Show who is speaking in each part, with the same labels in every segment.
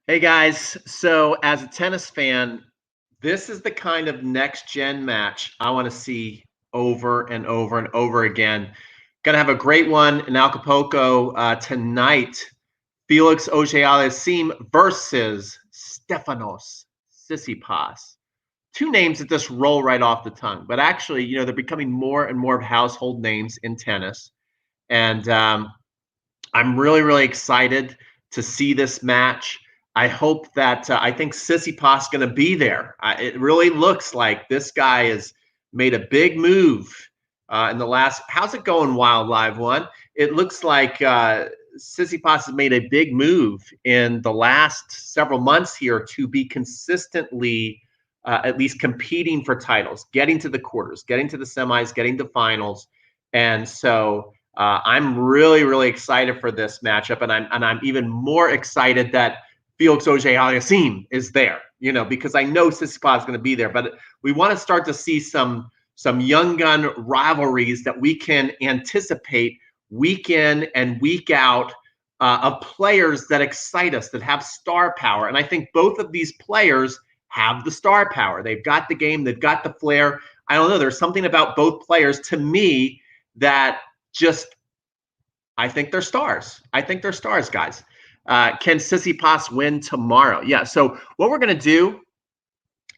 Speaker 1: Hey guys, so as a tennis fan, this is the kind of next gen match I want to see over and over and over again. Gonna have a great one in Acapulco tonight. Felix Auger Aliassime versus Stefanos Tsitsipas. Two names that just roll right off the tongue, but actually, they're becoming more and more of household names in tennis. And I'm really, really excited to see this match. I hope that I think Tsitsipas is going to be there. It really looks like this guy has made a big move in the last. How's it going, Wild Live One? It looks like Tsitsipas has made a big move in the last several months here to be consistently at least competing for titles, getting to the quarters, getting to the semis, getting to finals, and so. I'm really, really excited for this matchup, and I'm even more excited that Felix Auger Aliassime is there. Because I know Tsitsipas is going to be there, but we want to start to see some young gun rivalries that we can anticipate week in and week out of players that excite us, that have star power, and I think both of these players have the star power. They've got the game, they've got the flair. I don't know. There's something about both players to me that I think they're stars. I think they're stars, guys. Can Tsitsipas win tomorrow? Yeah. So what we're going to do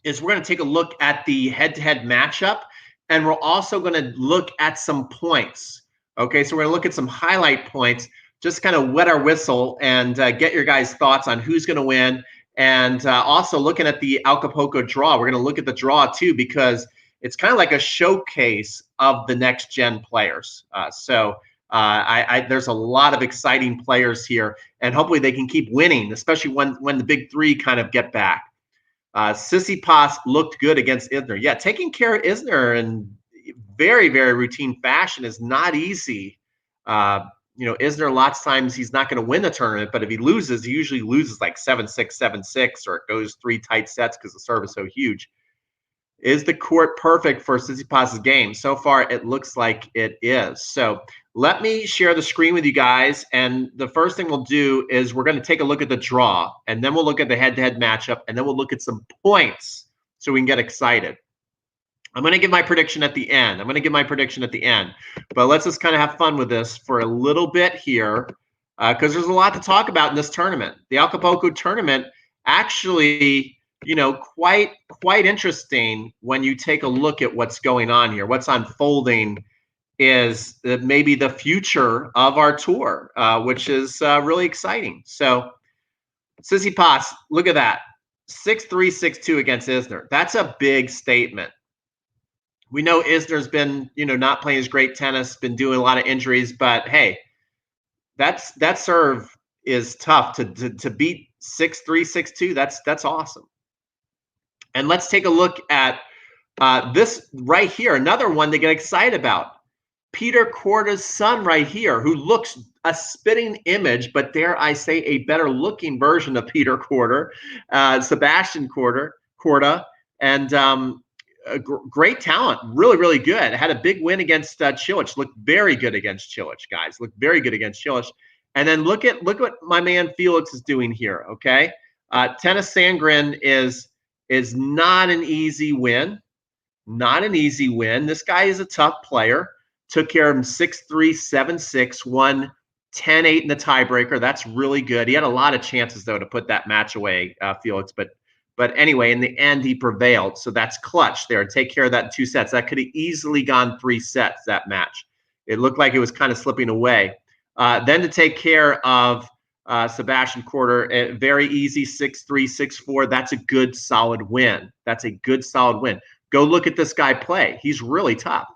Speaker 1: is we're going to take a look at the head-to-head matchup, and we're also going to look at some points. Okay. So we're going to look at some highlight points, just kind of wet our whistle and get your guys' thoughts on who's going to win. And also looking at the Acapulco draw. We're going to look at the draw too, because it's kind of like a showcase of the next gen players. There's a lot of exciting players here, and hopefully they can keep winning, especially when the big three kind of get back. Tsitsipas looked good against Isner. Yeah, taking care of Isner in very, very routine fashion is not easy. Isner, lots of times he's not going to win the tournament, but if he loses, he usually loses like 7-6, 7-6, or it goes 3 tight sets because the serve is so huge. Is the court perfect for Tsitsipas' game? So far, it looks like it is. So let me share the screen with you guys. And the first thing we'll do is we're going to take a look at the draw, and then we'll look at the head-to-head matchup, and then we'll look at some points so we can get excited. I'm going to give my prediction at the end. But let's just kind of have fun with this for a little bit here because there's a lot to talk about in this tournament. The Acapulco tournament actually – quite interesting when you take a look at what's going on here. What's unfolding is maybe the future of our tour, which is really exciting. So Tsitsipas, look at that. 6-3, 6-2 against Isner. That's a big statement. We know Isner's been, not playing his great tennis, been doing a lot of injuries, but hey, that serve is tough to beat 6-3, 6-2. That's awesome. And let's take a look at this right here, another one to get excited about. Peter Korda's son right here, who looks a spitting image, but dare I say a better looking version of Peter Korda, Sebastian Korda, and great talent, really, really good. Had a big win against Cilic, looked very good against Cilic, guys, looked very good against Cilic. And then look what my man Felix is doing here, okay? Tennis Sandgren is not an easy win. Not an easy win. This guy is a tough player. Took care of him 6-3, 7-6, won 10-8 in the tiebreaker. That's really good. He had a lot of chances, though, to put that match away, Felix. But anyway, in the end, he prevailed. So that's clutch there. Take care of that in 2 sets. That could have easily gone 3 sets, that match. It looked like it was kind of slipping away. Then to take care of Sebastian Korda, very easy, 6-3, 6-4. That's a good, solid win. Go look at this guy play. He's really tough.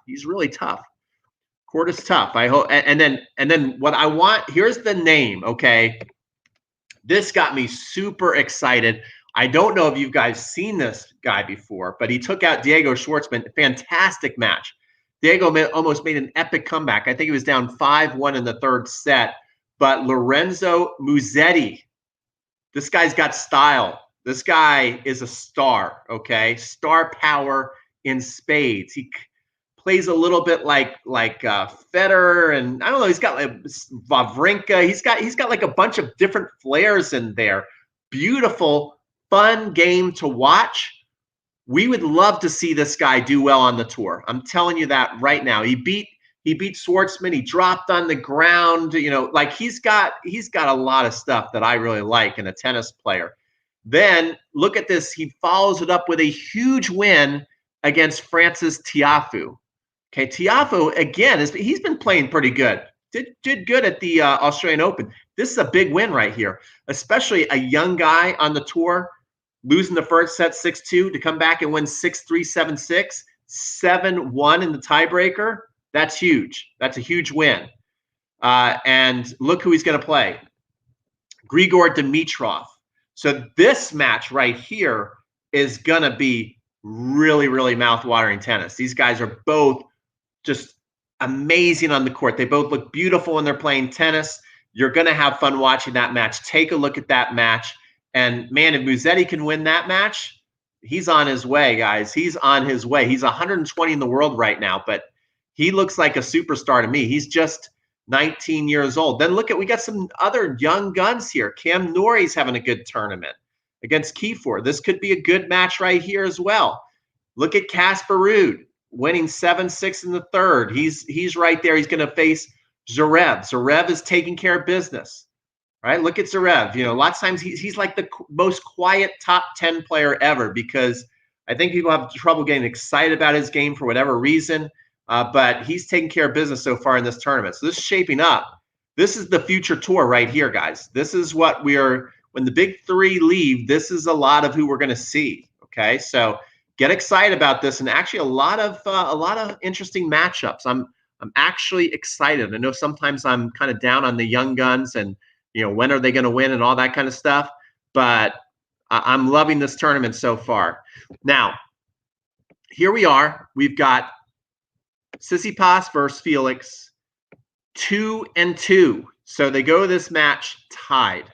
Speaker 1: Korda's tough. I hope. And then what I want, here's the name, okay? This got me super excited. I don't know if you guys seen this guy before, but he took out Diego Schwartzman. Fantastic match. Diego almost made an epic comeback. I think he was down 5-1 in the 3rd set. But Lorenzo Musetti, this guy's got style. This guy is a star, okay? Star power in spades. He plays a little bit like Federer, and I don't know. He's got like Wawrinka. He's got like a bunch of different flares in there. beautiful, fun game to watch. We would love to see this guy do well on the tour. I'm telling you that right now. He beat Schwartzman. He dropped on the ground. You know, like he's got a lot of stuff that I really like in a tennis player. Then look at this. He follows it up with a huge win against Francis Tiafoe. Okay, Tiafoe again he's been playing pretty good. Did good at the Australian Open. This is a big win right here, especially a young guy on the tour losing the first set 6-2 to come back and win 6-3, 7-6, 7-1 in the tiebreaker. That's huge. That's a huge win. And look who he's going to play. Grigor Dimitrov. So this match right here is going to be really, really mouth-watering tennis. These guys are both just amazing on the court. They both look beautiful when they're playing tennis. You're going to have fun watching that match. Take a look at that match. And, man, if Musetti can win that match, he's on his way, guys. He's on his way. He's 120 in the world right now, but he looks like a superstar to me. He's just 19 years old. Then look at, we got some other young guns here. Cam Norrie's having a good tournament against Kiefer. This could be a good match right here as well. Look at Casper Ruud winning 7-6 in the third. He's right there. He's going to face Zverev. Zverev is taking care of business, right? Look at Zverev. You know, a lot of times he's like the most quiet top 10 player ever because I think people have trouble getting excited about his game for whatever reason. But he's taking care of business so far in this tournament. So this is shaping up. This is the future tour right here, guys. This is what when the big three leave, this is a lot of who we're going to see. Okay, so get excited about this, and actually a lot of interesting matchups. I'm actually excited. I know sometimes I'm kind of down on the young guns, and when are they going to win and all that kind of stuff. But I'm loving this tournament so far. Now, here we are. We've got Tsitsipas versus Felix, 2-2. So they go to this match tied.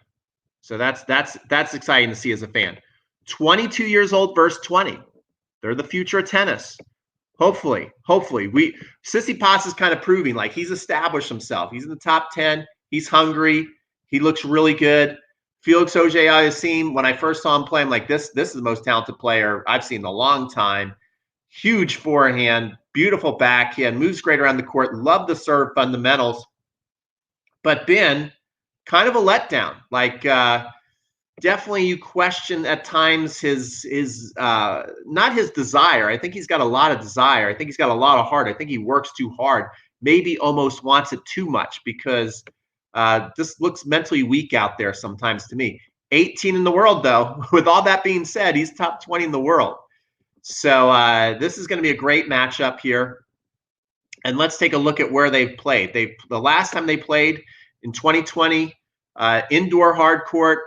Speaker 1: So that's exciting to see as a fan. 22 years old versus 20. They're the future of tennis. Hopefully. Tsitsipas is kind of proving like he's established himself. He's in the top 10. He's hungry. He looks really good. Felix Auger Aliassime, when I first saw him play, I'm like, this is the most talented player I've seen in a long time. Huge forehand, beautiful backhand, moves great around the court. Love the serve fundamentals, but been kind of a letdown. Like definitely you question at times his not his desire. I think he's got a lot of desire. I think he's got a lot of heart. I think he works too hard. Maybe almost wants it too much because this looks mentally weak out there sometimes to me. 18 in the world though. With all that being said, he's top 20 in the world. So this is going to be a great matchup here. And let's take a look at where they've played. The last time they played in 2020, indoor hard court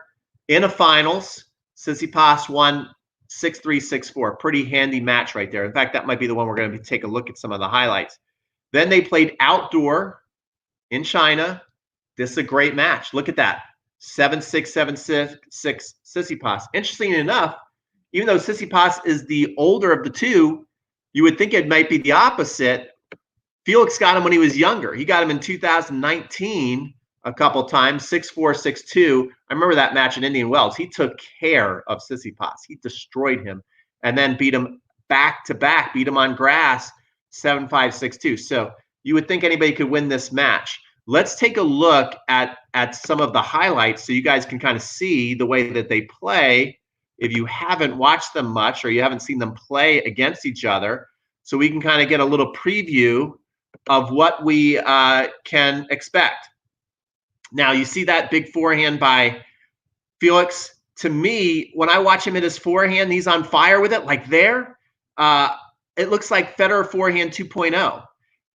Speaker 1: in a finals, Tsitsipas won 6-3, 6-4. Pretty handy match right there. In fact, that might be the one we're going to take a look at some of the highlights. Then they played outdoor in China. This is a great match. Look at that. 7-6, 7-6, Tsitsipas. Interesting enough, even though Tsitsipas is the older of the two, you would think it might be the opposite. Felix got him when he was younger. He got him in 2019 a couple times, 6-4, 6-2. I remember that match in Indian Wells. He took care of Tsitsipas. He destroyed him and then beat him back-to-back, beat him on grass, 7-5, 6-2. So you would think anybody could win this match. Let's take a look at some of the highlights so you guys can kind of see the way that they play if you haven't watched them much or you haven't seen them play against each other, so we can kind of get a little preview of what we can expect. Now, you see that big forehand by Felix. To me, when I watch him hit his forehand, he's on fire with it. Like there, it looks like Federer forehand 2.0.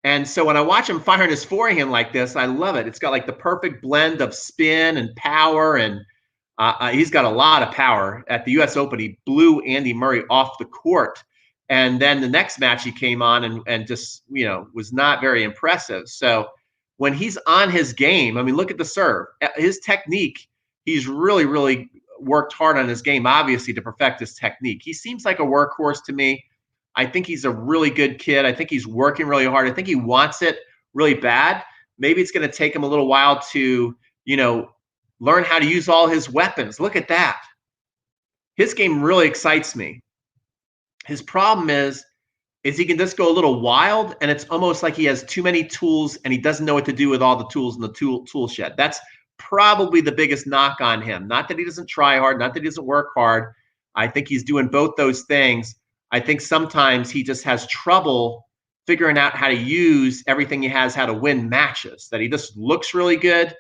Speaker 1: And so when I watch him firing his forehand like this, I love it. It's got like the perfect blend of spin and power, and he's got a lot of power. At the U.S. Open, he blew Andy Murray off the court. And then the next match he came on and just, was not very impressive. So when he's on his game, I mean, look at the serve. His technique, he's really, really worked hard on his game, obviously, to perfect his technique. He seems like a workhorse to me. I think he's a really good kid. I think he's working really hard. I think he wants it really bad. Maybe it's going to take him a little while to, learn how to use all his weapons. Look at that. his game really excites me. His problem is he can just go a little wild, and it's almost like he has too many tools and he doesn't know what to do with all the tools in the tool shed. That's probably the biggest knock on him. Not that he doesn't try hard, not that he doesn't work hard. I think he's doing both those things. I think sometimes he just has trouble figuring out how to use everything he has, how to win matches, that he just looks really good,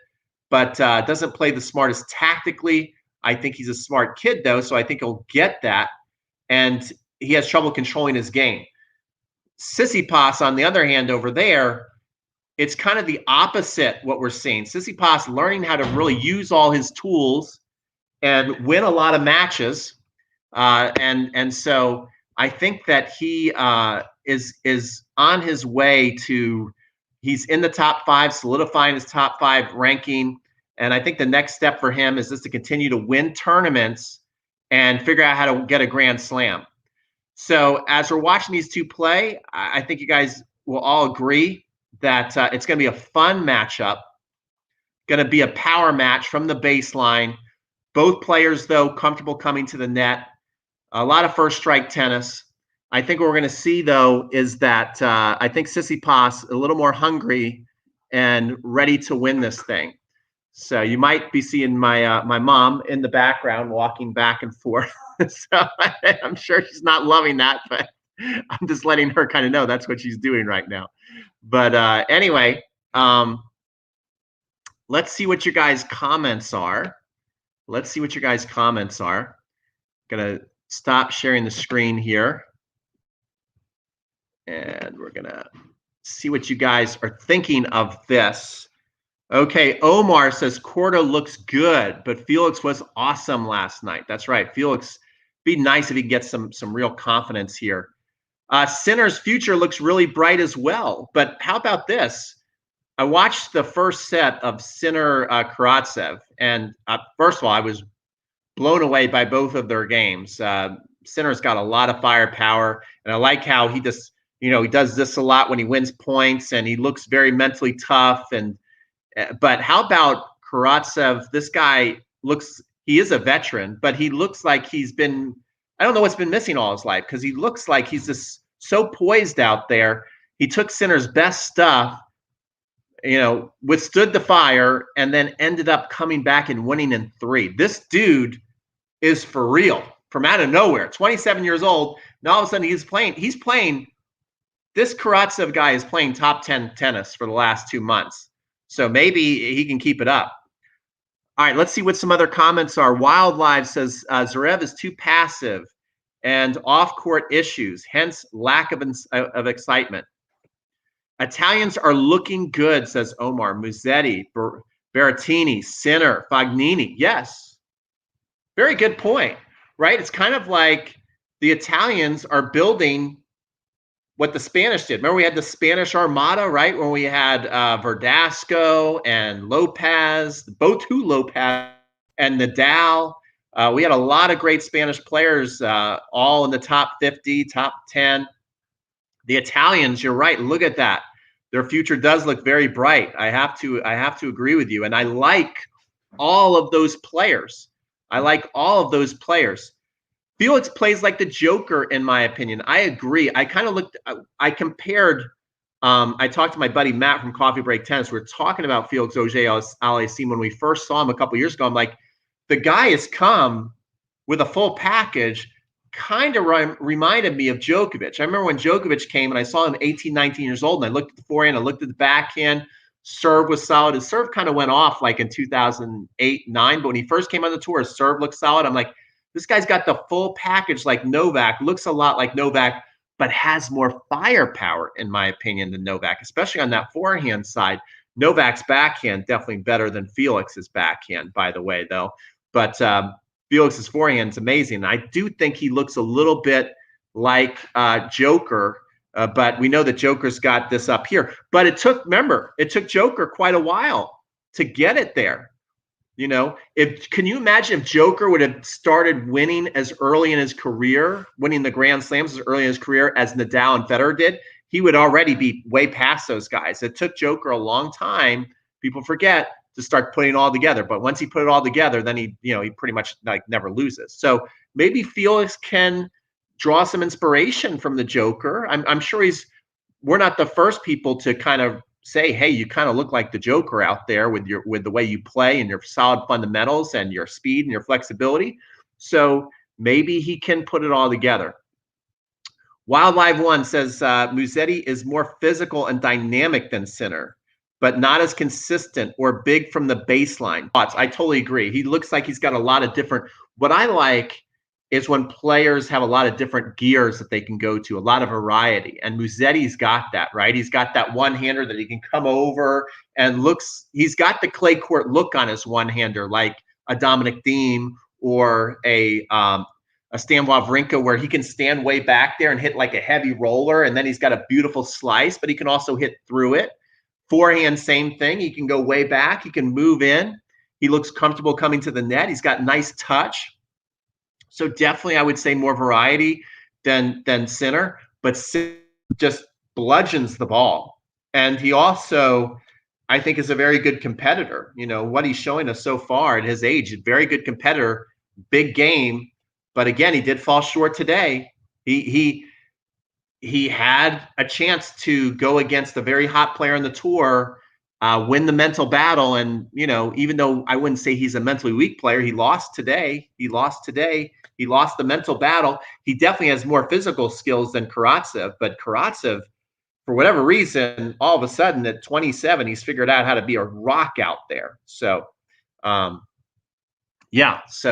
Speaker 1: but doesn't play the smartest tactically. I think he's a smart kid, though, so I think he'll get that. And he has trouble controlling his game. Tsitsipas, on the other hand, over there, it's kind of the opposite what we're seeing. Tsitsipas learning how to really use all his tools and win a lot of matches. And so I think that he is on his way to, he's in the top 5, solidifying his top 5 ranking. And I think the next step for him is just to continue to win tournaments and figure out how to get a Grand Slam. So as we're watching these two play, I think you guys will all agree that it's going to be a fun matchup, going to be a power match from the baseline. Both players, though, comfortable coming to the net. A lot of first strike tennis. I think what we're going to see, though, is that I think Tsitsipas a little more hungry and ready to win this thing. So you might be seeing my my mom in the background walking back and forth. So I'm sure she's not loving that, but I'm just letting her kind of know that's what she's doing right now. But anyway, let's see what your guys' comments are. Let's see what your guys' comments are. Gonna stop sharing the screen here. And we're gonna see what you guys are thinking of this. Okay, Omar says Korda looks good, but Felix was awesome last night. That's right, Felix. Be nice if he gets some real confidence here. Sinner's future looks really bright as well. But how about this? I watched the first set of Sinner Karatsev, and first of all, I was blown away by both of their games. Sinner's got a lot of firepower, and I like how he just, he does this a lot when he wins points, and he looks very mentally tough. And but how about Karatsev? This guy looks, he is a veteran, but he looks like he's been, I don't know what's been missing all his life, because he looks like he's just so poised out there. He took Sinner's best stuff, withstood the fire, and then ended up coming back and winning in 3. This dude is for real, from out of nowhere. 27 years old. Now all of a sudden he's playing. This Karatsev guy is playing top 10 tennis for the last 2 months. So maybe he can keep it up. All right, let's see what some other comments are. Wildlife says Zverev is too passive and off-court issues, hence lack of excitement. Italians are looking good, says Omar. Musetti, Berrettini, Sinner, Fognini. Yes, very good point, right? It's kind of like the Italians are building what the Spanish did. Remember, we had the Spanish Armada, right? When we had Verdasco and Lopez, both Lopez and Nadal. We had a lot of great Spanish players, all in the top 50, top 10. The Italians, you're right. Look at that. Their future does look very bright. I have to agree with you. And I like all of those players. Felix plays like the Joker, in my opinion. I agree. I compared, I talked to my buddy Matt from Coffee Break Tennis. We were talking about Felix Auger Aliassime when we first saw him a couple years ago. I'm like, the guy has come with a full package, kind of reminded me of Djokovic. I remember when Djokovic came and I saw him 18, 19 years old, and I looked at the forehand, I looked at the backhand, serve was solid. His serve kind of went off like in 2008, 9, but when he first came on the tour, his serve looked solid. I'm like, this guy's got the full package like Novak, looks a lot like Novak, but has more firepower, in my opinion, than Novak, especially on that forehand side. Novak's backhand definitely better than Felix's backhand, by the way, though. But Felix's forehand is amazing. I do think he looks a little bit like Joker, but we know that Joker's got this up here. But it took Joker quite a while to get it there. Can you imagine if Joker would have started winning as early in his career, winning the Grand Slams as early in his career as Nadal and Federer did? He would already be way past those guys. It took Joker a long time, people forget, to start putting it all together. But once he put it all together, then he pretty much like never loses. So maybe Felix can draw some inspiration from the Joker. I'm sure we're not the first people to kind of say, hey, you kind of look like the Joker out there with the way you play and your solid fundamentals and your speed and your flexibility. So maybe he can put it all together. Wildlife One says Musetti is more physical and dynamic than Sinner, but not as consistent or big from the baseline. I totally agree. He looks like he's got a lot of different. What I like is when players have a lot of different gears that they can go to, a lot of variety. And Musetti's got that, right? He's got that one-hander that he can come over and he's got the clay court look on his one-hander, like a Dominic Thiem or a Stan Wawrinka, where he can stand way back there and hit like a heavy roller, and then he's got a beautiful slice, but he can also hit through it. Forehand, same thing. He can go way back. He can move in. He looks comfortable coming to the net. He's got nice touch. So definitely I would say more variety than Sinner, but Sinner just bludgeons the ball. And he also, I think, is a very good competitor. What he's showing us so far at his age, a very good competitor, big game. But again, he did fall short today. He had a chance to go against a very hot player in the tour, win the mental battle. And, even though I wouldn't say he's a mentally weak player, he lost today. He lost the mental battle. He definitely has more physical skills than Karatsev, but Karatsev, for whatever reason, all of a sudden at 27, he's figured out how to be a rock out there. So, so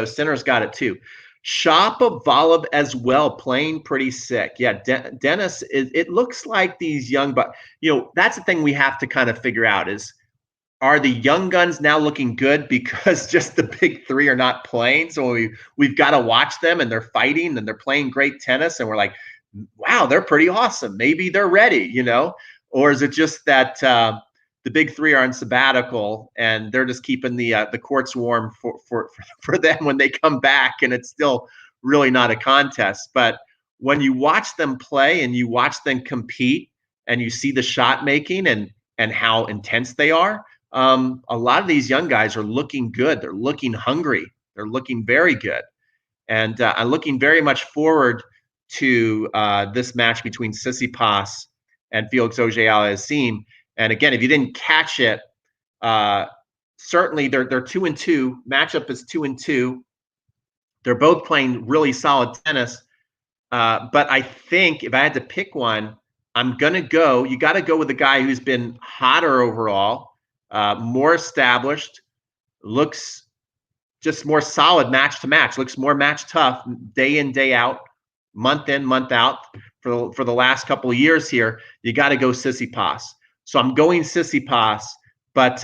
Speaker 1: Sinner's got it too. Shapovalov as well, playing pretty sick. Yeah, Dennis, it looks like these young, but that's the thing we have to kind of figure out is, are the young guns now looking good because just the big three are not playing? So we've got to watch them, and they're fighting and they're playing great tennis, and we're like, wow, they're pretty awesome. Maybe they're ready, or is it just that the big three are on sabbatical and they're just keeping the courts warm for them when they come back, and it's still really not a contest. But when you watch them play and you watch them compete and you see the shot making and how intense they are, a lot of these young guys are looking good. They're looking hungry. They're looking very good. And I'm looking very much forward to this match between Tsitsipas and Felix Auger Aliassime. And again, if you didn't catch it, certainly they're 2-2. Matchup is 2-2. They're both playing really solid tennis. But I think if I had to pick one, I'm going to go. You got to go with the guy who's been hotter overall, more established, looks just more solid match to match, looks more match tough day in, day out, month in, month out for the last couple of years here. You got to go Tsitsipas. So I'm going Tsitsipas, but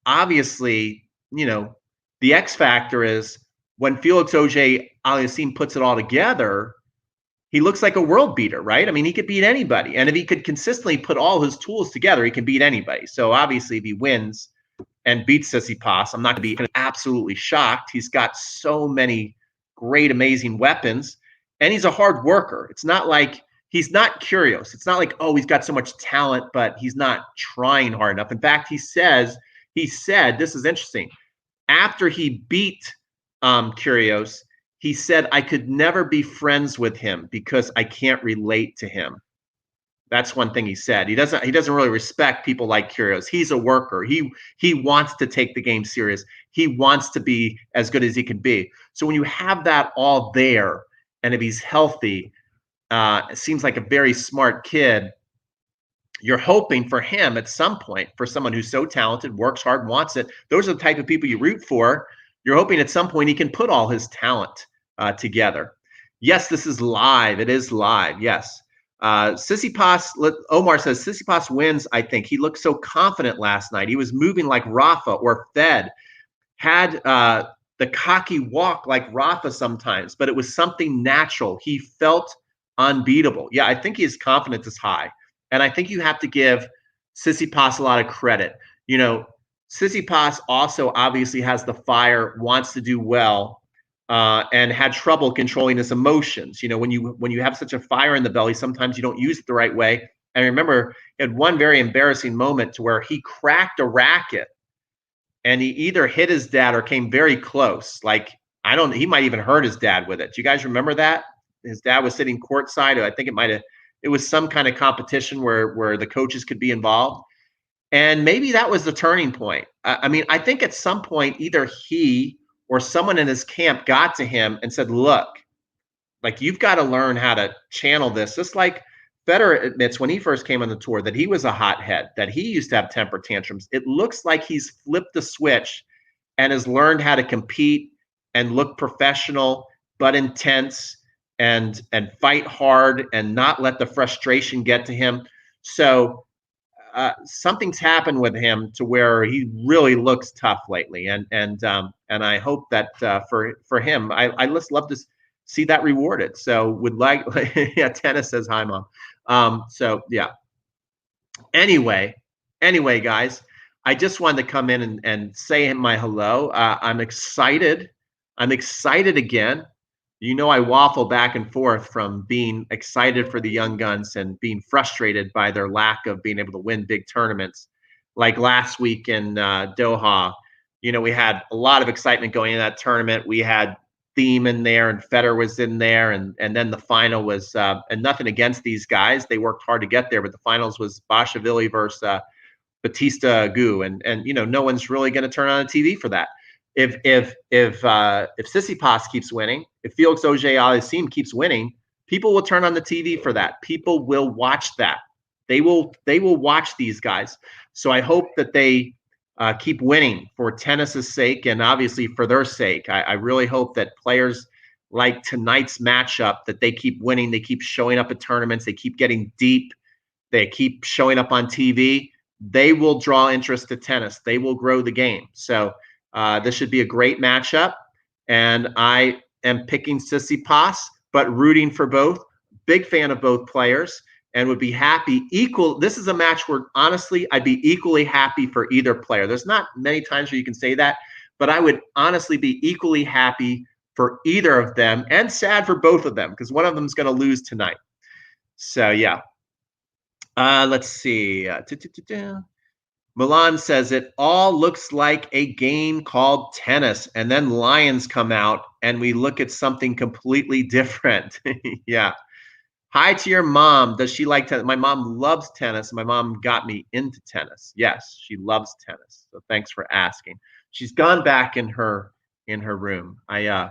Speaker 1: obviously, the X factor is when Felix Auger Aliassime puts it all together, he looks like a world beater, right? I mean, he could beat anybody. And if he could consistently put all his tools together, he can beat anybody. So obviously, if he wins and beats Tsitsipas, I'm not going to be absolutely shocked. He's got so many great, amazing weapons, and he's a hard worker. It's not like he's not curious. It's not like, oh, he's got so much talent, but he's not trying hard enough. In fact, he said, this is interesting. After he beat Kyrgios, he said, I could never be friends with him because I can't relate to him. That's one thing he said. He doesn't really respect people like Kyrgios. He's a worker. He wants to take the game serious. He wants to be as good as he can be. So when you have that all there, and if he's healthy, it seems like a very smart kid. You're hoping for him at some point, for someone who's so talented, works hard, wants it. Those are the type of people you root for. You're hoping at some point he can put all his talent together. Yes, this is live. It is live. Yes. Tsitsipas, Omar says, Tsitsipas wins, I think. He looked so confident last night. He was moving like Rafa or Fed. Had the cocky walk like Rafa sometimes, but it was something natural. He felt unbeatable. Yeah, I think his confidence is high. And I think you have to give Tsitsipas a lot of credit. Tsitsipas also obviously has the fire, wants to do well, and had trouble controlling his emotions. When you have such a fire in the belly, sometimes you don't use it the right way. And remember, he had one very embarrassing moment to where he cracked a racket and he either hit his dad or came very close. Like, he might even hurt his dad with it. Do you guys remember that? His dad was sitting courtside. I think it was some kind of competition where the coaches could be involved. And maybe that was the turning point. I mean, I think at some point, either he or someone in his camp got to him and said, look, like, you've got to learn how to channel this. Just like Federer admits when he first came on the tour that he was a hothead, that he used to have temper tantrums. It looks like he's flipped the switch and has learned how to compete and look professional but intense and fight hard and not let the frustration get to him. So something's happened with him to where he really looks tough lately, and I hope that for him, I just love to see that rewarded. So would like yeah, tennis says hi, mom. So yeah. Anyway, guys, I just wanted to come in and say my hello. I'm excited. I'm excited again. You know, I waffle back and forth from being excited for the young guns and being frustrated by their lack of being able to win big tournaments. Like last week in Doha, you know, we had a lot of excitement going into that tournament. We had Thiem in there and Federer was in there, and then the final was and nothing against these guys, they worked hard to get there, but the finals was Bashvili versus Batista Agut, and you know, no one's really going to turn on a TV for that. If Tsitsipas keeps winning, if Felix Auger Aliassime keeps winning, people will turn on the TV for that. People will watch that. They will watch these guys. So I hope that they keep winning for tennis's sake and obviously for their sake. I really hope that players like tonight's matchup, that they keep winning, they keep showing up at tournaments, they keep getting deep, they keep showing up on TV. They will draw interest to tennis. They will grow the game. So this should be a great matchup, and I am picking Tsitsipas, but rooting for both. Big fan of both players, and would be happy This is a match where honestly I'd be equally happy for either player. There's not many times where you can say that, but I would honestly be equally happy for either of them, and sad for both of them because one of them is going to lose tonight. So yeah. Let's see. Milan says it all looks like a game called tennis, and then lions come out and we look at something completely different. Yeah. Hi to your mom. Does she like tennis? My mom loves tennis. My mom got me into tennis. Yes, she loves tennis. So thanks for asking. She's gone back in her room. I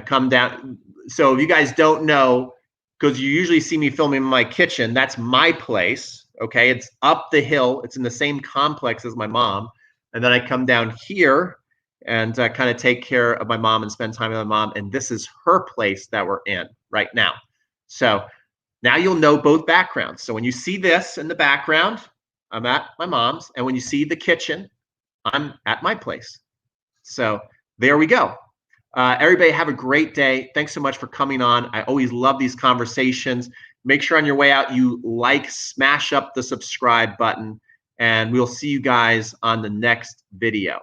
Speaker 1: come down. So if you guys don't know, because you usually see me filming in my kitchen, that's my place. Okay, it's up the hill. It's in the same complex as my mom. And then I come down here and kind of take care of my mom and spend time with my mom. And this is her place that we're in right now. So now you'll know both backgrounds. So when you see this in the background, I'm at my mom's. And when you see the kitchen, I'm at my place. So there we go. Everybody have a great day. Thanks so much for coming on. I always love these conversations. Make sure on your way out you smash up the subscribe button, and we'll see you guys on the next video.